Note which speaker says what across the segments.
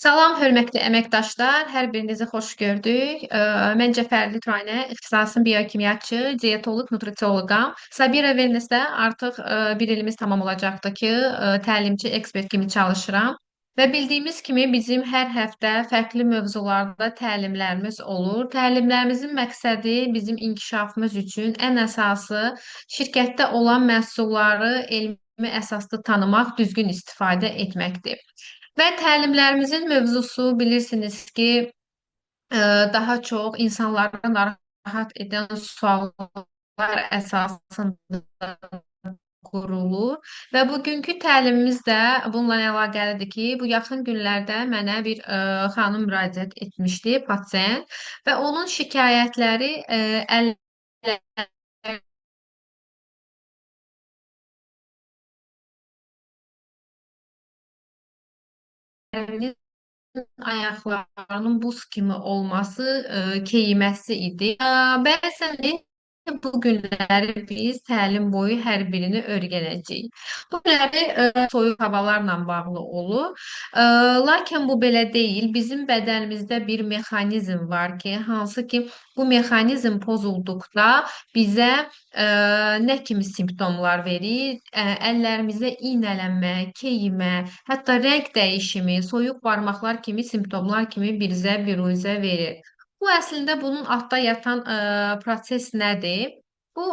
Speaker 1: Salam, hörmətli əməkdaşlar, hər birinizi xoş gördük. Mən Cəfərli Turanə, ixtisasım biokimyaçı, diyetoloq, nutrisioloqam. Sabira Wellness-də artıq bir ilimiz tamam olacaqdır ki, təlimçi ekspert kimi çalışıram. Və bildiyimiz kimi bizim hər həftə fərqli mövzularda təlimlərimiz olur. Təlimlərimizin məqsədi bizim inkişafımız üçün ən əsası şirkətdə olan məhsulları elmi əsaslı tanımaq, düzgün istifadə etməkdir. Və təlimlərimizin mövzusu bilirsiniz ki, e, daha çox insanları narahat edən suallar əsasında qurulur və bugünkü təlimimiz də bununla əlaqəlidir ki, bu yaxın günlərdə mənə bir xanım müraciət etmişdi, pasiyent və onun şikayətləri əllərinin ayaqlarının buz kimi olması keyiməsi idi. Bəzən bu günləri biz təlim boyu hər birini öyrənəcəyik. Bu günləri soyuq havalarla bağlı olur. Lakin bu belə deyil. Bizim bədənimizdə bir mexanizm var ki, hansı ki bu mexanizm pozulduqda bizə nə kimi simptomlar verir? Əllərimizdə iynələnmə, keyimə, hətta rəng dəyişimi, soyuq barmaqlar kimi simptomlar kimi bizə büruzə verir. Bu əslində bunun altda yatan proses nədir? Bu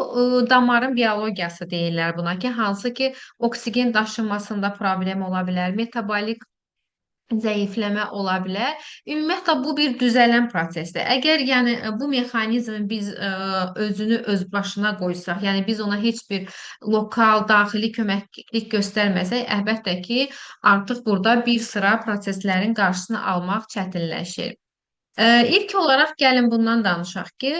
Speaker 1: damarın biologiyası deyirlər buna ki, hansı ki oksigen daşınmasında problem ola bilər, metabolik zəifləmə ola bilər. Ümumiyyətlə bu bir düzələn prosesdir. Əgər yəni bu mexanizmi biz özünü öz başına qoysaq, yəni biz ona heç bir lokal, daxili köməklik göstərməsək, əlbəttə ki, artıq burada bir sıra proseslərin qarşısını almaq çətinləşir. İlk olaraq gəlin bundan danışaq ki,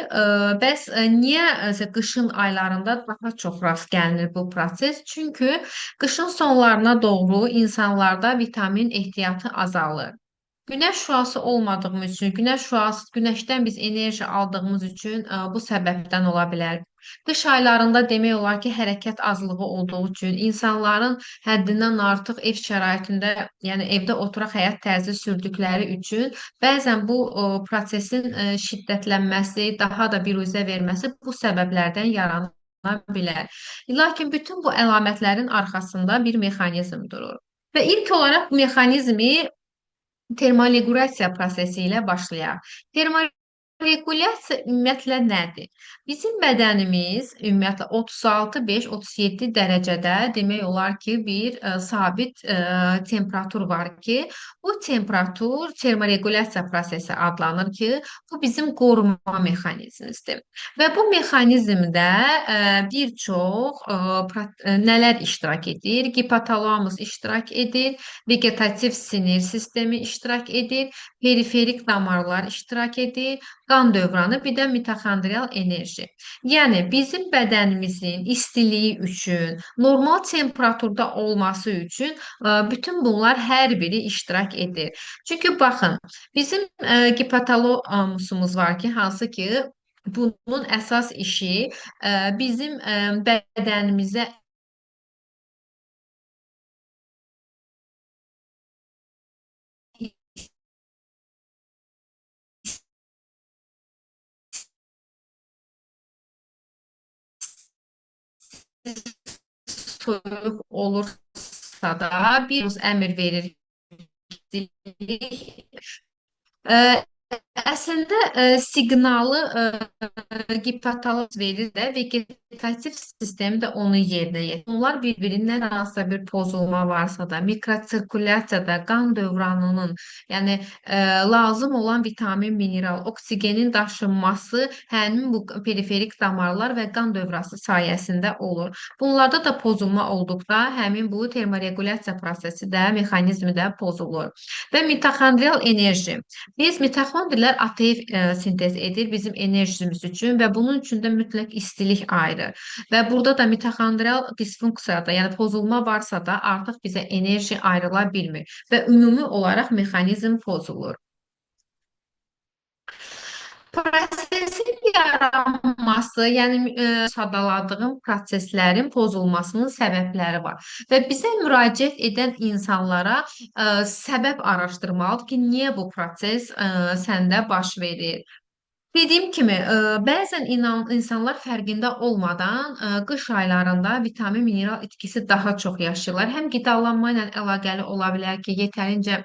Speaker 1: bəs niyə qışın aylarında daha çox rast gəlinir bu proses? Çünki qışın sonlarına doğru insanlarda vitamin ehtiyatı azalır. Günəş şüası olmadığımız üçün, günəşdən biz enerji aldığımız üçün bu səbəbdən ola bilər. Qış aylarında demək olar ki, hərəkət azlığı olduğu üçün insanların həddindən artıq ev şəraitində, yəni evdə oturaq həyat tərzi sürdükləri üçün bəzən bu prosesin şiddətlənməsi, daha da biruzə verməsi bu səbəblərdən yarana bilər. Lakin bütün bu əlamətlərin arxasında bir mexanizm durur. Və ilk olaraq bu mexanizmi termorequlyasiya prosesi ilə başlayaq. Termorequlyasiya ümumiyyətlə nədir? Bizim bədənimiz ümumiyyətlə 36-5-37 dərəcədə demək olar ki, bir sabit temperatur var ki, bu temperatur termorequlyasiya prosesi adlanır ki, bu bizim qorunma mexanizmimizdir. Və bu mexanizmdə bir çox nələr iştirak edir? Hipotalamus iştirak edir, vegetativ sinir sistemi iştirak edir, periferik damarlar iştirak edir, qan dövranı, bir də mitoxondrial enerji. Yəni bizim bədənimizin istiliyi üçün, normal temperaturda olması üçün bütün bunlar hər biri iştirak edir. Çünki baxın, bizim hipotalamusumuz var ki, hansı ki bunun əsas işi bizim bədənimizə soyuq olursa da bir əmr verir ki, e, əslində siqnalı hipotalamus verir də vegetativ sistem də onu yerinə yetirir. Bunlar bir-birindən hansısa bir pozulma varsa da, mikrosirkulyasiyada qan dövranının, yəni lazım olan vitamin, mineral, oksigenin daşınması həmin bu periferik damarlar və qan dövrası sayəsində olur. Bunlarda da pozulma olduqda həmin bu termorequlyasiya prosesi də, mexanizmi də pozulur. Və mitoxondrial enerji. Biz mitoxondrilər ATF sintez edir bizim enerjimiz üçün və bunun üçün də mütləq istilik ayırır. Və burada da mitoxondrial disfunksiyada, yəni pozulma varsa da artıq bizə enerji ayrıla bilmir və ümumi olaraq mexanizm pozulur. Prosesin yaranması, yəni sadaladığım proseslərin pozulmasının səbəbləri var və bizə müraciət edən insanlara səbəb araşdırmalıdır ki, niyə bu proses səndə baş verir. Dediyim kimi, bəzən insanlar fərqində olmadan qış aylarında vitamin, mineral itkisi daha çox yaşayırlar. Həm qidalanma ilə əlaqəli ola bilər ki, yetərincə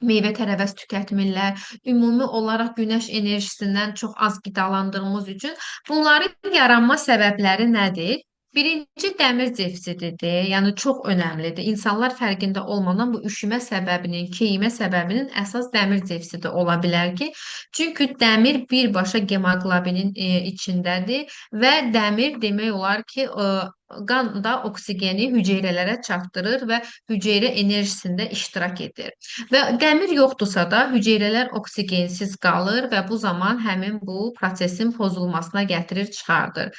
Speaker 1: meyvə-tərəvəz tükətmirlər. Ümumi olaraq günəş enerjisindən çox az qidalandığımız üçün bunların yaranma səbəbləri nədir? Birinci dəmir defisitidir, yəni çox önəmlidir. İnsanlar fərqində olmadan bu üşümə səbəbinin, keyimə səbəbinin əsas dəmir defisiti ola bilər ki, çünki dəmir birbaşa hemoqlobinin içindədir və dəmir demək olar ki, qanda oksigeni hüceyrələrə çatdırır və hüceyrə enerjisində iştirak edir. Və dəmir yoxdursa da hüceyrələr oksigensiz qalır və bu zaman həmin bu prosesin pozulmasına gətirir, çıxardır.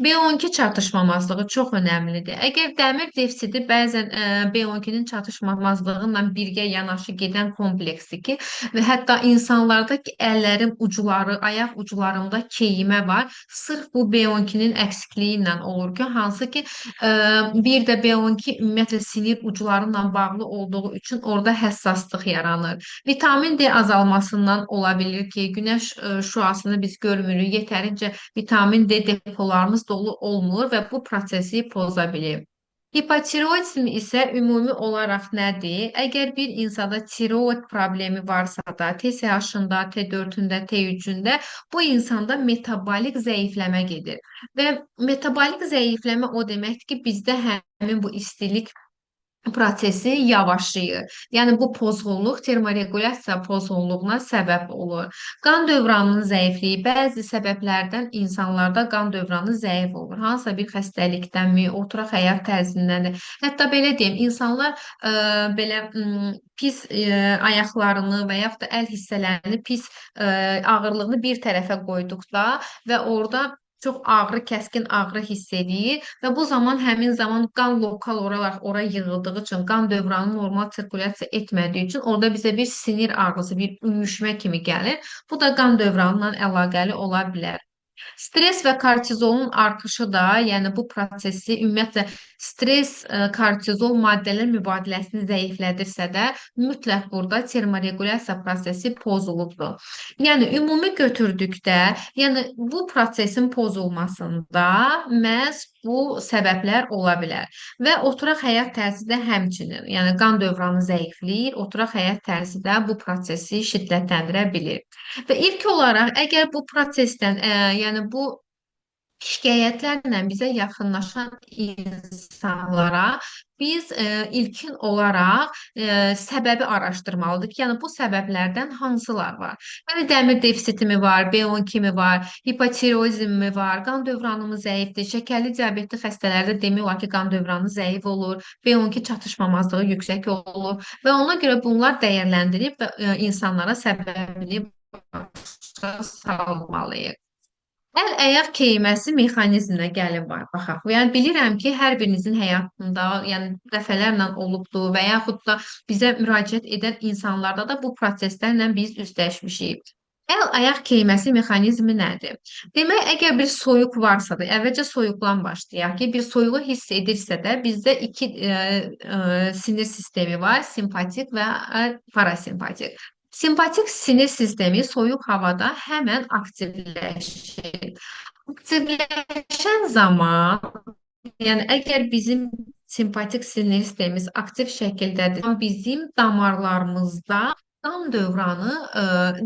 Speaker 1: B12 çatışmamazlığı çox önəmlidir. Əgər dəmir defisiti bəzən B12-nin çatışmamazlığı ilə birgə yanaşı gedən kompleksdir ki, və hətta insanlarda ki, əllərin ucları, ayaq uclarında keyimə var. Sırf bu B12-nin əksikliyi ilə olur ki, hansı ki, bir də B12 ümumiyyətlə sinir ucları ilə bağlı olduğu üçün orada həssaslıq yaranır. Vitamin D azalmasından ola bilir ki, günəş şüasını biz görmürük, yetərincə vitamin D depolarımız dolu olmur və bu prosesi poza bilir. Hipotiroidizm isə ümumi olaraq nədir? Əgər bir insanda tiroid problemi varsa da, TSH-ında, T4-ündə, T3-ündə bu insanda metabolik zəifləmə gedir. Və metabolik zəifləmə o deməkdir ki, bizdə həmin bu istilik prosesi yavaşlayır. Yəni bu pozğunluq termorequlyasiya pozğunluğuna səbəb olur. Qan dövranının zəifliyi bəzi səbəblərdən insanlarda qan dövranı zəif olur. Hansısa bir xəstəlikdənmi, oturaq həyat tərzindən. Hətta belə deyim, insanlar belə pis ayaqlarını və yaxud da əl hissələrini pis ağırlığını bir tərəfə qoyduqda və orada çox ağrı, kəskin ağrı hiss edir və bu zaman həmin zaman qan lokal olaraq ora yığıldığı üçün, qan dövranı normal sirkulyasiya etmədiyi üçün orada bizə bir sinir ağrısı, bir ümüşmə kimi gəlir. Bu da qan dövranı ilə əlaqəli ola bilər. Stres və kortizolun artışı da, yəni bu prosesi ümumiyyətlə stres, kortizol maddələr mübadiləsini zəiflədirsə də, mütləq burada termorequlyasiya prosesi pozulubdur. Yəni ümumi götürdükdə, yəni bu prosesin pozulmasında məhz bu səbəblər ola bilər. Və oturaq həyat tərzi də həmçinin, yəni qan dövranı zəifləyir, oturaq həyat tərzi də bu prosesi şiddətləndirə bilir. Və ilk olaraq, əgər bu prosesdən, yəni bu şikayətlərlə bizə yaxınlaşan insanlara biz ilkin olaraq səbəbi araşdırmalıyıq ki, yəni bu səbəblərdən hansılar var? Yəni dəmir defisiti mi var, B12 mi var, hipotiroizm mi var, qan dövranımız zəifdir, şəkərli diabetli xəstələrdə demək olar ki, qan dövranı zəif olur, B12 çatışmamazlığı yüksək olur və ona görə bunlar dəyərləndirib insanlara səbəbini başa salmalıyıq. Əl-ayaq keyməsi mexanizminə gəlin var, baxaq. Yəni bilirəm ki, hər birinizin həyatında, yəni dəfələrlə olubdur və yaxud da bizə müraciət edən insanlarda da bu proseslərlə biz üzləşmişik. Əl-ayaq keyməsi mexanizmi nədir? Demək, əgər bir soyuq varsa da, əvvəlcə soyuqdan başlayaq ki, bir soyuğu hiss edirsə də bizdə iki sinir sistemi var, simpatik və parasimpatik. Simpatik sinir sistemi soyuq havada həmən aktivləşir. Aktivləşən zaman, yəni əgər bizim simpatik sinir sistemimiz aktiv şəkildədir, bizim damarlarımızda qan dövranı,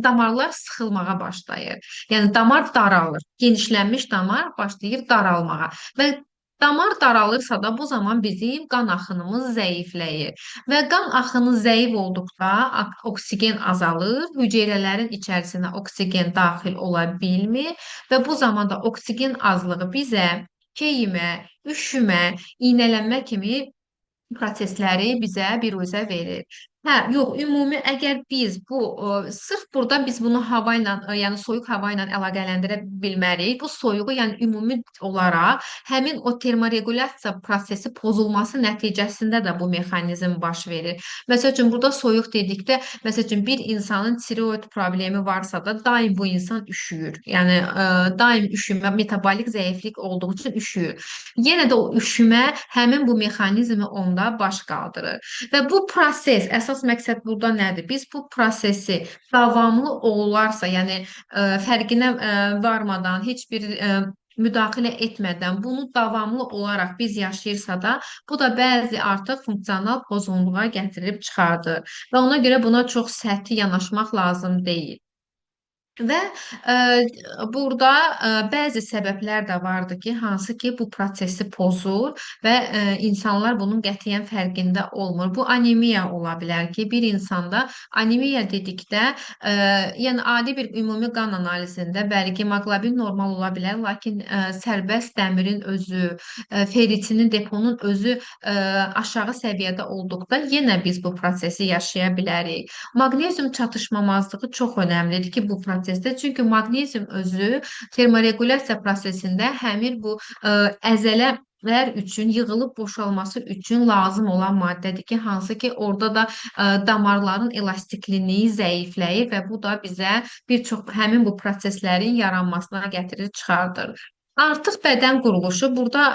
Speaker 1: damarlar sıxılmağa başlayır. Yəni damar daralır, genişlənmiş damar başlayır daralmağa və damar daralırsa da bu zaman bizim qan axınımız zəifləyir və qan axını zəif olduqda oksigen azalır, hüceyrələrin içərisinə oksigen daxil ola bilmir və bu zamanda oksigen azlığı bizə keyimə, üşümə, iynələnmə kimi prosesləri bizə biruzə verir. Hə, yox, ümumi əgər biz sırf burada biz bunu hava ilə, yəni soyuq hava ilə əlaqələndirə bilmərik. Bu soyuğu, yəni ümumi olaraq həmin o termorequlyasiya prosesi pozulması nəticəsində də bu mexanizm baş verir. Məsəl üçün burada soyuq dedikdə, məsəl üçün bir insanın tiroid problemi varsa da daim bu insan üşüyür. Yəni daim üşümə, metabolik zəiflik olduğu üçün üşüyür. Yenə də o üşümə həmin bu mexanizmi onda baş qaldırır. Və bu proses, əsas məqsəd burada nədir? Biz bu prosesi davamlı olarsa, yəni fərqinə varmadan, heç bir müdaxilə etmədən bunu davamlı olaraq biz yaşayırsa da, bu da bəzi artıq funksional pozğunluğa gətirib çıxardır. Və ona görə buna çox səthi yanaşmaq lazım deyil. Və ə, burada bəzi səbəblər də vardı ki, hansı ki bu prosesi pozur və insanlar bunun qətiyyən fərqində olmur. Bu anemiya ola bilər ki, bir insanda anemiya dedikdə, yəni adi bir ümumi qan analizində bəli hemoqlobin normal ola bilər, lakin sərbəst dəmirin özü, feritinin deponun özü aşağı səviyyədə olduqda yenə biz bu prosesi yaşaya bilərik. Maqnezium çatışmamazlığı çox önəmlidir ki, bu prosesdə. Çünki maqnezium özü termorequlyasiya prosesində həmin bu əzələlər üçün yığılıb boşalması üçün lazım olan maddədir ki, hansı ki orada da damarların elastikliyi zəifləyir və bu da bizə bir çox həmin bu proseslərin yaranmasına gətirir, çıxardır. Artıq bədən quruluşu burada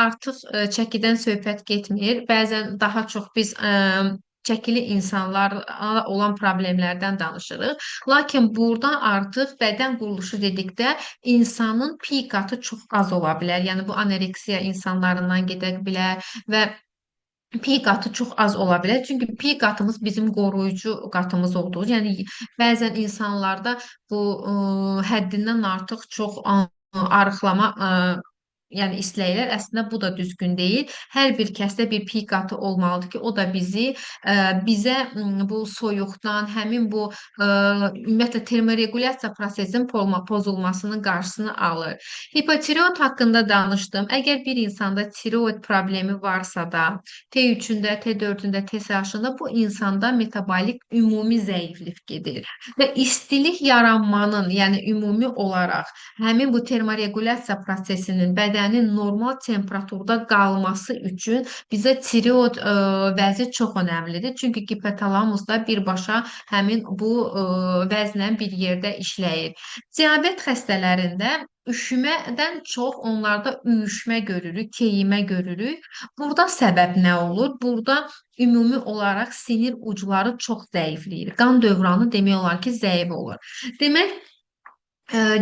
Speaker 1: artıq çəkidən söhbət getmir. Bəzən daha çox biz çəkili insanlara olan problemlərdən danışırıq. Lakin burada artıq bədən quruluşu dedikdə insanın pik qatı çox az ola bilər. Yəni bu anoreksiya insanlarından gedə bilər və pik qatı çox az ola bilər. Çünki pik qatımız bizim qoruyucu qatımız olduğu. Yəni bəzən insanlarda bu həddindən artıq çox arıqlama yəni istəyirlər. Əslində bu da düzgün deyil. Hər bir kəsdə bir pik qatı olmalıdır ki, o da bizə bu soyuqdan, həmin bu ümumiyyətlə termorequlyasiya prosesinin pozulmasının qarşısını alır. Hipotireoid haqqında danışdım. Əgər bir insanda tiroid problemi varsa da, T3-ündə, T4-ündə, TSH-ında bu insanda metabolik ümumi zəiflik gedir. Və istilik yaranmanın, yəni ümumi olaraq həmin bu termorequlyasiya prosesinin bədənin normal temperaturda qalması üçün bizə tireoid vəzi çox önəmlidir. Çünki hipotalamus da birbaşa həmin bu vəzlə bir yerdə işləyir. Diabet xəstələrində üşümədən çox onlarda üşmə görürük, keyimə görürük. Burada səbəb nə olur? Burada ümumi olaraq sinir ucları çox zəifləyir. Qan dövranı demək olar ki, zəif olur. Demək,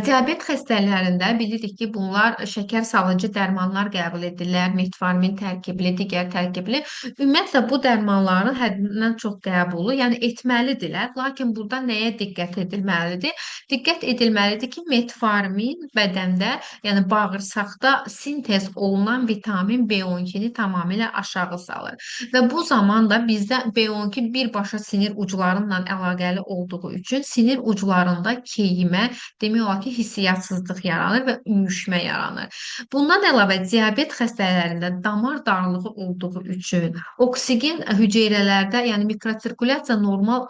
Speaker 1: diabet xəstələrində bilirik ki, bunlar şəkər salıcı dərmanlar qəbul edirlər, metformin tərkibli, digər tərkibli. Ümumiyyətlə bu dərmanların həddindən çox qəbulu, yəni etməlidirlər. Lakin burada nəyə diqqət edilməlidir? Diqqət edilməlidir ki, metformin bədəndə, yəni bağırsaqda sintez olunan vitamin B12-ni tamamilə aşağı salır. Və bu zaman da bizdə B12 birbaşa sinir uclarıyla əlaqəli olduğu üçün sinir uclarında keyimə, demək olar ki, hissiyatsızlıq yaranır və ümüşmə yaranır. Bundan əlavə diabet xəstələrində damar darlığı olduğu üçün oksigen hüceyrələrdə, yəni mikrosirkulyasiya normal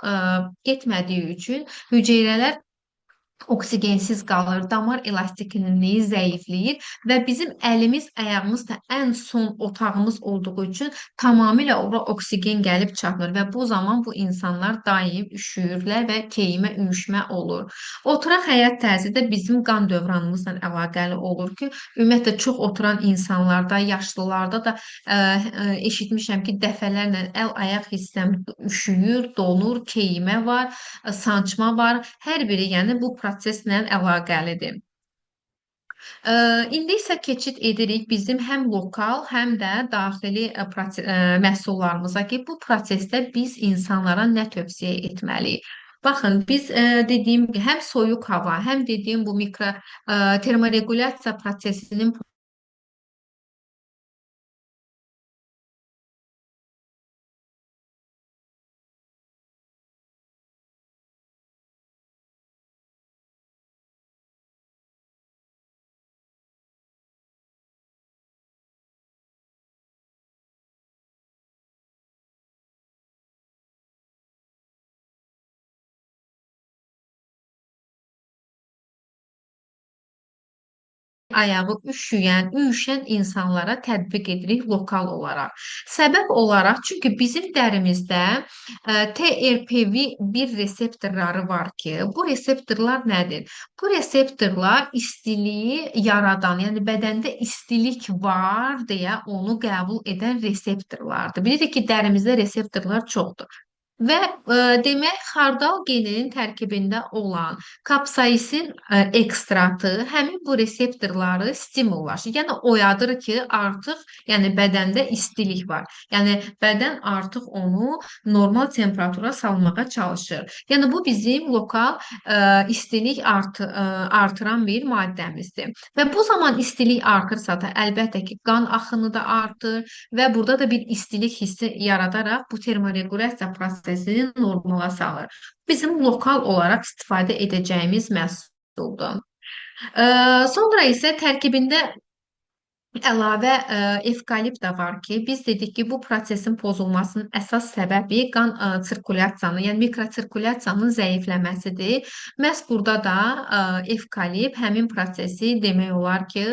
Speaker 1: getmədiyi üçün hüceyrələr oksigensiz qalır, damar elastikliyi zəifləyir və bizim əlimiz, ayağımız da ən son otağımız olduğu üçün tamamilə ora oksigen gəlib çatmır və bu zaman bu insanlar daim üşüyürlər və keyimə üşmə olur. Oturaq həyat tərzi də bizim qan dövranımızla əlaqəli olur ki, ümumiyyətlə çox oturan insanlarda, yaşlılarda da eşitmişəm ki, dəfələrlə əl-ayaq hissəm üşüyür, donur, keyimə var, sancma var. Hər biri yəni bu proseslə əlaqəlidir. İndi isə keçid edirik bizim həm lokal, həm də daxili məhsullarımıza ki, bu prosesdə biz insanlara nə tövsiyə etməliyik? Baxın, biz dediyim kimi həm soyuq hava, həm dediyim bu termorequlyasiya prosesinin ayağı üşüşən insanlara tətbiq edirik lokal olaraq. Səbəb olaraq, çünki bizim dərimizdə TRPV1 reseptorları var ki, bu reseptorlar nədir? Bu reseptorlar istiliyi yaradan, yəni bədəndə istilik var deyə onu qəbul edən reseptorlardır. Bilirik ki, dərimizdə reseptorlar çoxdur. Və demək, xardal geninin tərkibində olan kapsaisin ekstratı həmin bu reseptorları stimullaşır. Yəni oyadır ki, artıq yəni bədəndə istilik var. Yəni bədən artıq onu normal temperatura salmağa çalışır. Yəni bu bizim lokal istilik artıran bir maddəmizdir. Və bu zaman istilik artırsa da əlbəttə ki, qan axını da artır və burada da bir istilik hissi yaradaraq bu termorequlyasiya prosesini normala salır. Bizim lokal olaraq istifadə edəcəyimiz məhsuldur. Sonra isə tərkibində əlavə evkalipt da var ki, biz dedik ki, bu prosesin pozulmasının əsas səbəbi qan sirkulyasiyanın, yəni mikrosirkulyasiyanın zəifləməsidir. Məhz burada da evkalipt həmin prosesi demək olar ki,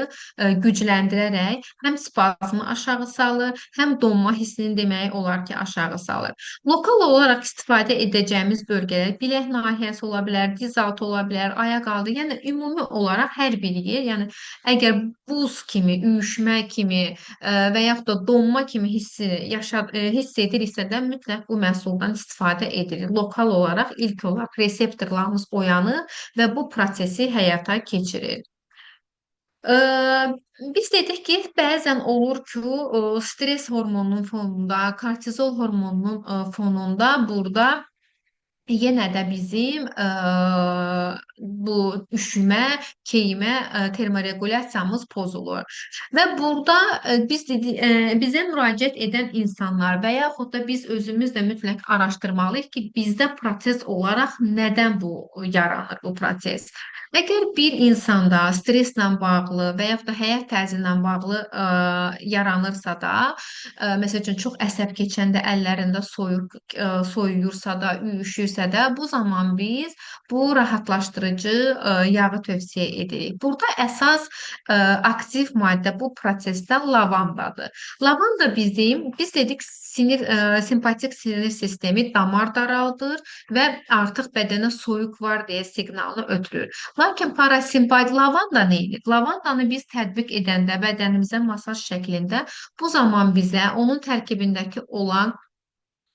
Speaker 1: gücləndirərək həm spazmı aşağı salır, həm donma hissini demək olar ki, aşağı salır. Lokal olaraq istifadə edəcəyimiz bölgələr bilək nahiyəsi ola bilər, diz altı ola bilər, ayaq altı, yəni ümumi olaraq hər bir yer, yəni əgər buz kimi, üşümə kimi və yaxud da donma kimi hiss ediriksə də mütləq bu məhsuldan istifadə edilir. Lokal olaraq ilk olaraq reseptorlarımız oyanır və bu prosesi həyata keçirir. Ə, Biz dedik ki, bəzən olur ki, stres hormonunun fonunda, kortizol hormonunun fonunda burada yenə də bizim bu üşümə, keyimə, termorequlyasiyamız pozulur. Və burada bizə müraciət edən insanlar və yaxud da biz özümüz də mütləq araşdırmalıyıq ki, bizdə proses olaraq nədən bu yaranır bu proses? Əgər bir insanda stresslə bağlı və yaxud da həyat tərzi ilə bağlı yaranırsa da, məsəl üçün çox əsəb keçəndə əllərində soyuyursa da, üşüyürsə də, bu zaman biz bu rahatlaşdırıcı yağı tövsiyə edirik. Burada əsas aktiv maddə bu prosesdə lavandadır. Lavanda biz dedik simpatik sinir sistemi damar daraldır və artıq bədənə soyuq var deyə siqnalını ötürür. Lakin parasimpatik lavanda nə edir? Lavandanı biz tətbiq edəndə bədənimizə masaj şəklində bu zaman bizə onun tərkibindəki olan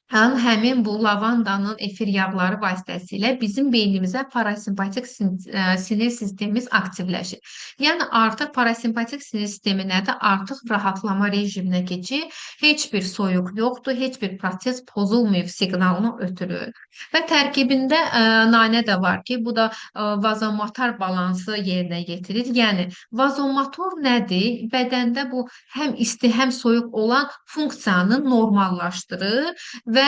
Speaker 1: həmin bu lavandanın efir yağları vasitəsilə bizim beynimizə parasimpatik sinir sistemimiz aktivləşir. Yəni artıq parasimpatik sinir sistemi nədir? Artıq rahatlama rejiminə keçir. Heç bir soyuq yoxdur, heç bir proses pozulmayıb siqnalını ötürür. Və tərkibində nanə də var ki, bu da vazomotor balansı yerinə yetirir. Yəni vazomotor nədir? Bədəndə bu həm isti, həm soyuq olan funksiyanı normallaşdırır və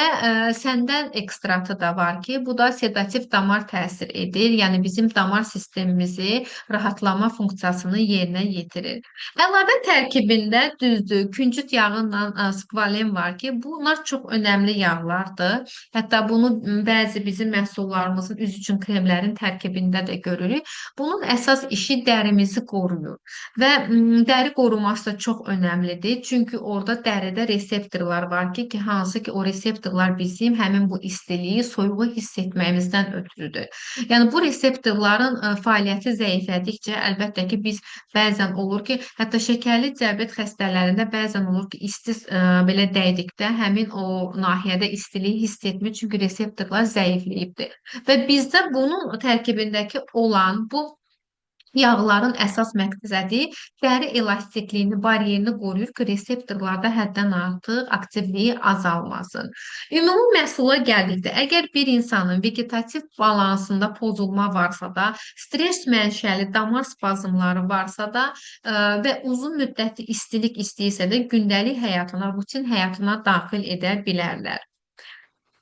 Speaker 1: səndən ekstratı da var ki, bu da sedativ damar təsir edir. Yəni bizim damar sistemimizi rahatlama funksiyasını yerinə yetirir. Əlavə tərkibində düzdür, küncüt yağıyla skvalen var ki, bunlar çox önəmli yağlardır. Hətta bunu bəzi bizim məhsullarımızın üz üçün kremlərin tərkibində də görürük. Bunun əsas işi dərimizi qoruyur və dəri qoruması da çox önəmlidir. Çünki orada dəridə reseptorlar var ki, hansı ki o reseptorlar bizim həmin bu istiliyi, soyuğu hiss etməyimizdən ötürüdür. Yəni bu reseptorların fəaliyyəti zəiflədikcə əlbəttə ki, biz bəzən olur ki, hətta şəkərli diabet xəstələrində bəzən olur ki, isti belə dəydikdə həmin o nahiyədə istiliyi hiss etmir, çünki reseptorlar zəifləyibdir. Və bizdə bunun tərkibindəki olan bu yağların əsas məqsədi dəri elastikliyini, baryerini qoruyur ki, reseptorlarda həddən artıq aktivliyi azalmasın. Ümumi məhsula gəldikdə, əgər bir insanın vegetativ balansında pozulma varsa da, stres mənşəli damar spazmları varsa da və uzun müddətli istilik istəyirsə də gündəlik həyatına, rutin həyatına daxil edə bilərlər.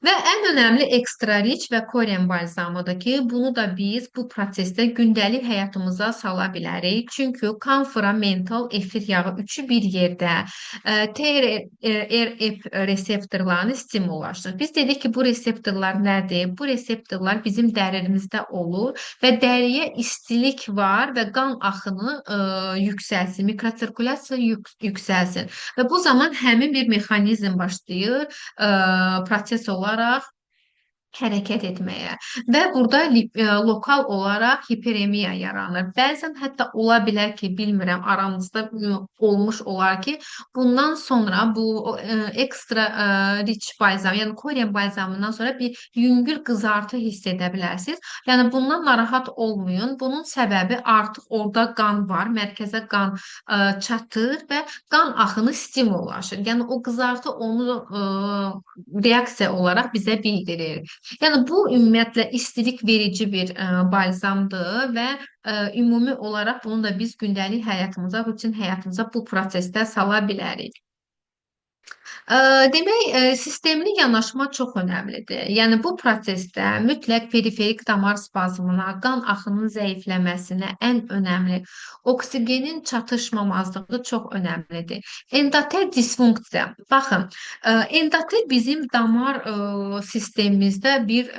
Speaker 1: Və ən önəmli ekstra riç və Korean balzamıdır ki, bunu da biz bu prosesdə gündəlik həyatımıza sala bilərik. Çünki kamfora, mental, efir yağı üçü bir yerdə TRF reseptorlarını stimullaşdırır. Biz dedik ki, bu reseptorlar nədir? Bu reseptorlar bizim dərimizdə olur və dəriyə istilik var və qan axını yüksəlsin, mikrosirkulyasiya yüksəlsin. Və bu zaman həmin bir mexanizm başlayır proses olaraq hərəkət etməyə və burada lokal olaraq hiperemiya yaranır. Bəzən hətta ola bilər ki, bilmirəm, aramızda olmuş olar ki, bundan sonra bu ekstra rich balzam, yəni Korean balzamından sonra bir yüngül qızartı hiss edə bilərsiniz. Yəni bundan narahat olmayın. Bunun səbəbi artıq orada qan var, mərkəzə qan çatır və qan axını stimullaşır. Yəni o qızartı onu reaksiya olaraq bizə bildirir. Yəni bu ümumiyyətlə istilik verici bir balzamdır və ümumi olaraq bunu da biz gündəlik həyatımıza, rutin həyatımıza bu prosesdə sala bilərik. Ə, Demək, sistemli yanaşma çox önəmlidir. Yəni bu prosesdə mütləq periferik damar spazmına, qan axının zəifləməsinə ən önəmli oksigenin çatışmamazlığı çox önəmlidir. Endotel disfunksiya. Baxın, endotel bizim damar sistemimizdə bir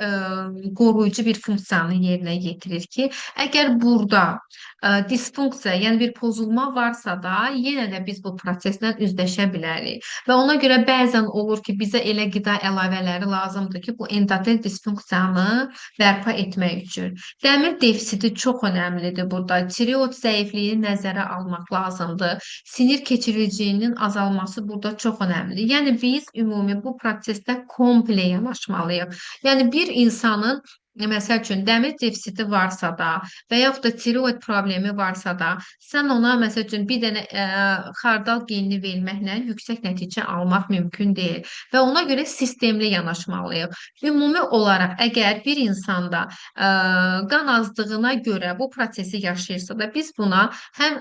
Speaker 1: qoruyucu bir funksiyanı yerinə yetirir ki, əgər burada disfunksiya, yəni bir pozulma varsa da, yenə də biz bu proseslə üzləşə bilərik. Və ona görə bəzən olur ki, bizə elə qida əlavələri lazımdır ki, bu endotel disfunksiyanı bərpa etmək üçün. Dəmir defisiti çox önəmlidir burada. Tireoid zəifliyini nəzərə almaq lazımdır. Sinir keçiriciliyinin azalması burada çox önəmlidir. Yəni biz ümumi bu prosesdə komple yanaşmalıyıq. Yəni bir insanın məsəl üçün dəmir defisiti varsa da və yaxud da tiroid problemi varsa da sən ona məsəl üçün bir dənə xardal geyini verməklə yüksək nəticə almaq mümkün deyil və ona görə sistemli yanaşmalıyıq. Ümumi olaraq əgər bir insanda qan azlığına görə bu prosesi yaşayırsa da biz buna həm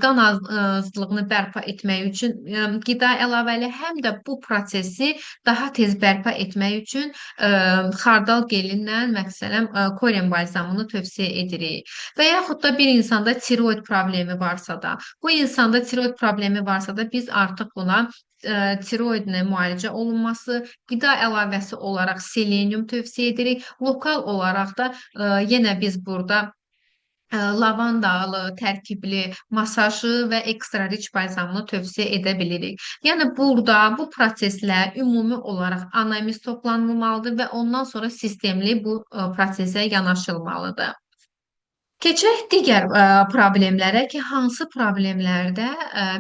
Speaker 1: qan azlığını bərpa etmək üçün qida əlavəli, həm də bu prosesi daha tez bərpa etmək üçün xardal gelindən məsələn Korean balzamını tövsiyə edirik. Və yaxud da bir insanda tiroid problemi varsa da, bu insanda tiroid problemi varsa da biz artıq buna tiroidlə müalicə olunması, qida əlavəsi olaraq selenium tövsiyə edirik. Lokal olaraq da yenə biz burada lavandalı, tərkibli masajı və ekstra riç balzamını tövsiyə edə bilirik. Yəni burada bu proseslər ümumi olaraq anamiz toplanılmalıdır və ondan sonra sistemli bu prosesə yanaşılmalıdır. Keçək digər problemlərə ki, hansı problemlərdə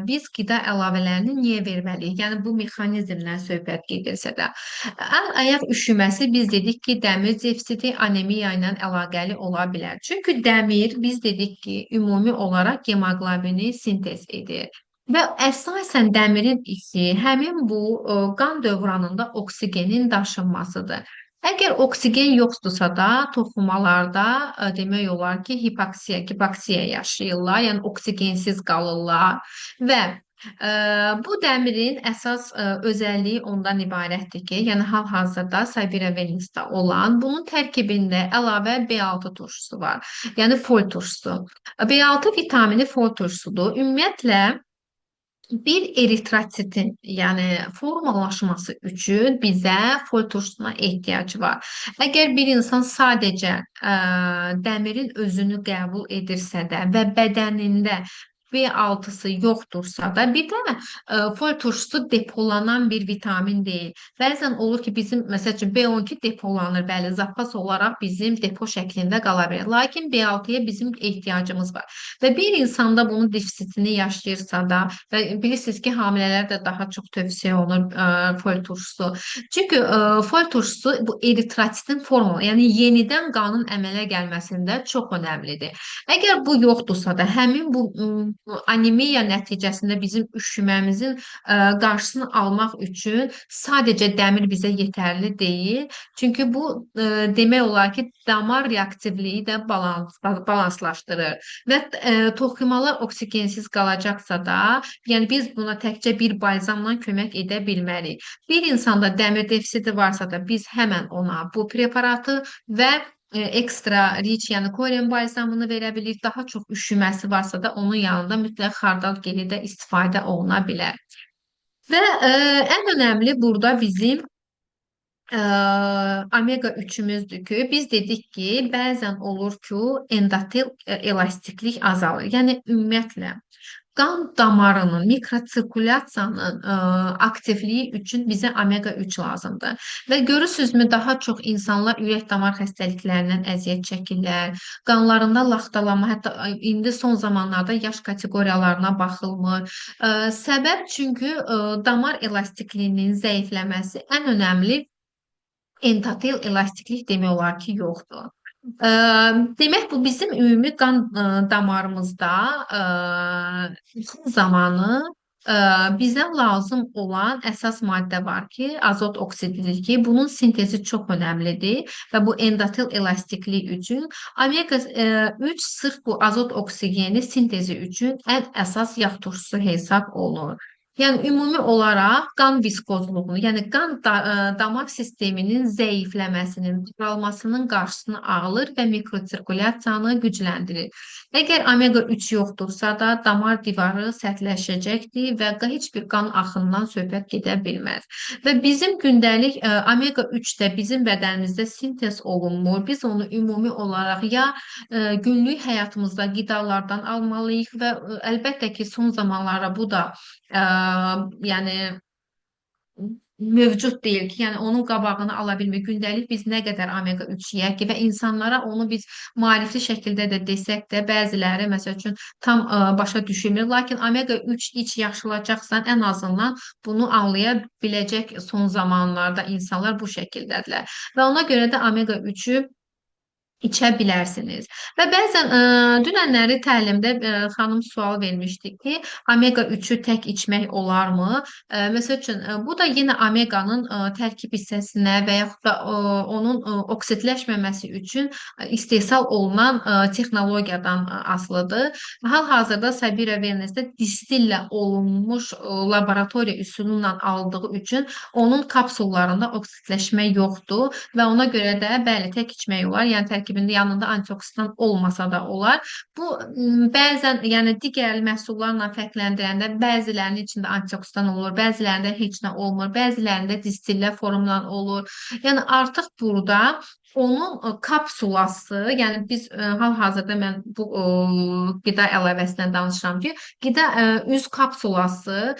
Speaker 1: biz qida əlavələrini niyə verməliyik? Yəni bu mexanizmdən söhbət gedirsə də. Əl ayaq üşüməsi biz dedik ki, dəmir defisiti anemiya ilə əlaqəli ola bilər. Çünki dəmir biz dedik ki, ümumi olaraq hemoqlobini sintez edir. Və əsasən dəmirin işi həmin bu qan dövranında oksigenin daşınmasıdır. Əgər oksigen yoxdursa da toxumalarda demək olar ki, hipoksiya yaşayırlar, yəni oksigensiz qalırlar və bu dəmirin əsas özəlliyi ondan ibarətdir ki, yəni hal-hazırda Sabira Venus'ta olan bunun tərkibində əlavə B6 turşusu var. Yəni fol turşusu. B6 vitamini fol turşusudur. Ümumiyyətlə bir eritrotsitin, yəni formalaşması üçün bizə fol turşusuna ehtiyac var. Əgər bir insan sadəcə dəmirin özünü qəbul edirsə də və bədənində B6-sı yoxdursa da, bir də fol turşusu depolanan bir vitamin deyil. Bəzən olur ki, bizim məsəl üçün B12 depolanır, bəli, zapas olaraq bizim depo şəklində qala bilər. Lakin B6-ya bizim ehtiyacımız var. Və bir insanda bunun defisitini yaşayırsa da, və bilirsiniz ki, hamilələr də daha çox tövsiyə olunur fol turşusu. Çünki fol turşusu bu eritrotsitin formu, yəni yenidən qanın əmələ gəlməsində çox önəmlidir. Əgər bu yoxdursa da, həmin bu anemiya nəticəsində bizim üşüməmizin qarşısını almaq üçün sadəcə dəmir bizə yetərli deyil. Çünki bu demək olar ki, damar reaktivliyi də balanslaşdırır və toxumalar oksigensiz qalacaqsa da, yəni biz buna təkcə bir balzamla kömək edə bilmərik. Bir insanda dəmir defisiti varsa da biz həmən ona bu preparatı və ekstra riç, yəni Koren balzamını verə bilirik. Daha çox üşüməsi varsa da onun yanında mütləq xardal geli də istifadə oluna bilər. Və ən önəmli burada bizim ə, omega 3-ümüzdür ki, biz dedik ki, bəzən olur ki, endotel elastiklik azalır. Yəni ümumiyyətlə qan damarının, mikrosirkulyasiyanın aktivliyi üçün bizə omega 3 lazımdır. Və görürsünüzmü, daha çox insanlar ürək-damar xəstəliklərindən əziyyət çəkirlər. Qanlarında laxtalanma, hətta indi son zamanlarda yaş kateqoriyalarına baxılmır. Səbəb çünki damar elastikliyinin zəifləməsi ən önəmli endotel elastiklik demək olar ki, yoxdur. Ə, Demək bu bizim ümumi qan damarımızda zamanı bizə lazım olan əsas maddə var ki, azot oksididir ki, bunun sintezi çox önəmlidir və bu endotel elastiklik üçün omega 3 sırf bu azot oksigeni sintezi üçün ən əsas yağ turşusu hesab olunur. Yəni ümumi olaraq qan viskozluğunu, yəni damar sisteminin zəifləməsinin, daralmasının qarşısını alır və mikrosirkulyasiyanı gücləndirir. Əgər omega 3 yoxdursa da damar divarı sərtləşəcəkdir və heç bir qan axınından söhbət gedə bilməz. Və bizim gündəlik omega 3 də bizim bədənimizdə sintez olunmur. Biz onu ümumi olaraq ya günlük həyatımızda qidalardan almalıyıq və əlbəttə ki, son zamanlarda bu da yəni mövcud deyil ki, yəni onun qabağını ala bilmir. Gündəlik biz nə qədər omega 3 yeyək ki və insanlara onu biz maarifli şəkildə də desək də bəziləri məsəl üçün tam başa düşmür. Lakin omega 3 iç yaşılacaqsan ən azından bunu anlaya biləcək son zamanlarda insanlar bu şəkildədirlər. Və ona görə də omega 3-ü içə bilərsiniz. Və bəzən dünənləri təlimdə xanım sual vermişdi ki, omega 3-ü tək içmək olarmı? Məsəl üçün bu da yenə omeqanın tərkib hissəsinə və yaxud da onun oksidləşməməsi üçün istehsal olunan texnologiyadan asılıdır. Hal-hazırda Sabira Wellness-də distillə olunmuş laboratoriya üsulu ilə aldığı üçün onun kapsullarında oksidləşmə yoxdur və ona görə də bəli tək içmək olar. Yəni tərkibində yanında antioksidan olmasa da olar. Bu bəzən yəni digər məhsullarla fərqləndirəndə bəzilərinin içində antioksidan olur, bəzilərində heç nə olmur, bəzilərində distillə formla olur. Yəni artıq burada onun kapsulası, yəni biz hal-hazırda mən bu qida əlavəsindən danışıram ki, qida üz kapsulası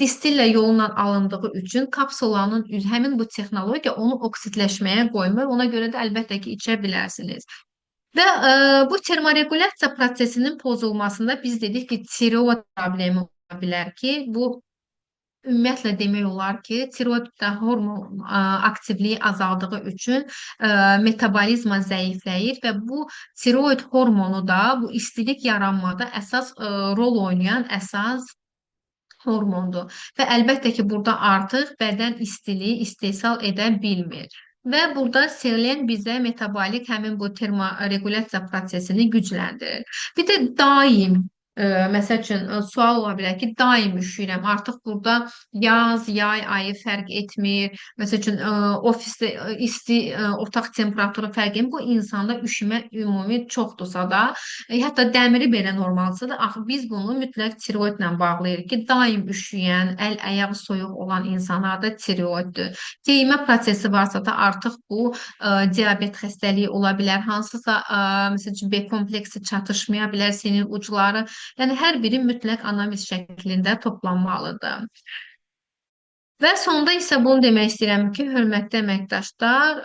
Speaker 1: distillə yolla alındığı üçün kapsulanın həmin bu texnologiya onu oksidləşməyə qoymur. Ona görə də əlbəttə ki, içə bilərsiniz. Və bu termoregulyasiya prosesinin pozulmasında biz dedik ki, tiroid problemi ola bilər ki, bu ümumiyyətlə demək olar ki, tiroid hormon aktivliyi azaldığı üçün metabolizma zəifləyir və bu tiroid hormonu da bu istilik yaranmada əsas rol oynayan əsas hormondur. Və əlbəttə ki, burada artıq bədən istiliyi istehsal edə bilmir. Və burada selen bizə metabolik həmin bu termoregulyasiya prosesini gücləndirir. Bir də daim məsəl üçün sual ola bilər ki, daim üşüyürəm. Artıq burada yaz, yay ayı fərq etmir. Məsəl üçün ofisdə isti otaq temperaturu fərq etmir. Bu insanda üşümə ümumi çoxdursa da, hətta dəmiri belə normalsa da, axı biz bunu mütləq tiroidlə bağlayırıq ki, daim üşüyən, əl ayağı soyuq olan insanlarda tiroiddir. Geyimə prosesi varsa da artıq bu diabet xəstəliyi ola bilər. Hansısa məsəl üçün B kompleksi çatışmaya bilər, sinir ucları. Yəni hər biri mütləq analiz şəklində toplanmalıdır. Və sonda isə bunu demək istəyirəm ki, hörmətli əməkdaşlar,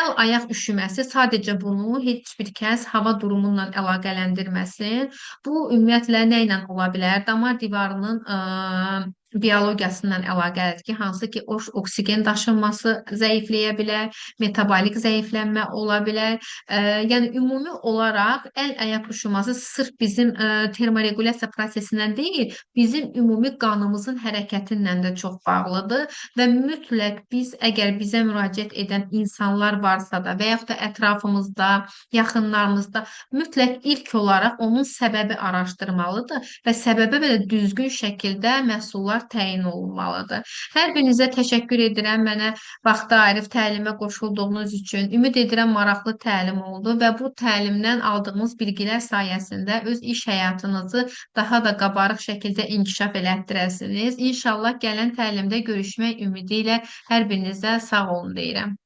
Speaker 1: əl-ayaq üşüməsi sadəcə bunu heç bir kəs hava durumu ilə əlaqələndirməsin. Bu ümumiyyətlə nə ilə ola bilər? Damar divarının biologiyasından əlaqəlidir ki, hansı ki oksigen daşınması zəifləyə bilər, metabolik zəiflənmə ola bilər. Yəni ümumi olaraq əl-ayaq üşüməsi sırf bizim termorequlyasiya prosesindən deyil, bizim ümumi qanımızın hərəkətindən də çox bağlıdır və mütləq biz əgər bizə müraciət edən insanlar varsa da və yaxud da ətrafımızda, yaxınlarımızda mütləq ilk olaraq onun səbəbi araşdırmalıdır və səbəbə belə düzgün şəkildə məhsullar təyin olunmalıdır. Hər birinizə təşəkkür edirəm mənə vaxtı ayırıb təlimə qoşulduğunuz üçün. Ümid edirəm maraqlı təlim oldu və bu təlimdən aldığımız bilgilər sayəsində öz iş həyatınızı daha da qabarıq şəkildə inkişaf elətdirəsiniz. İnşallah gələn təlimdə görüşmək ümidi ilə hər birinizə sağ olun deyirəm.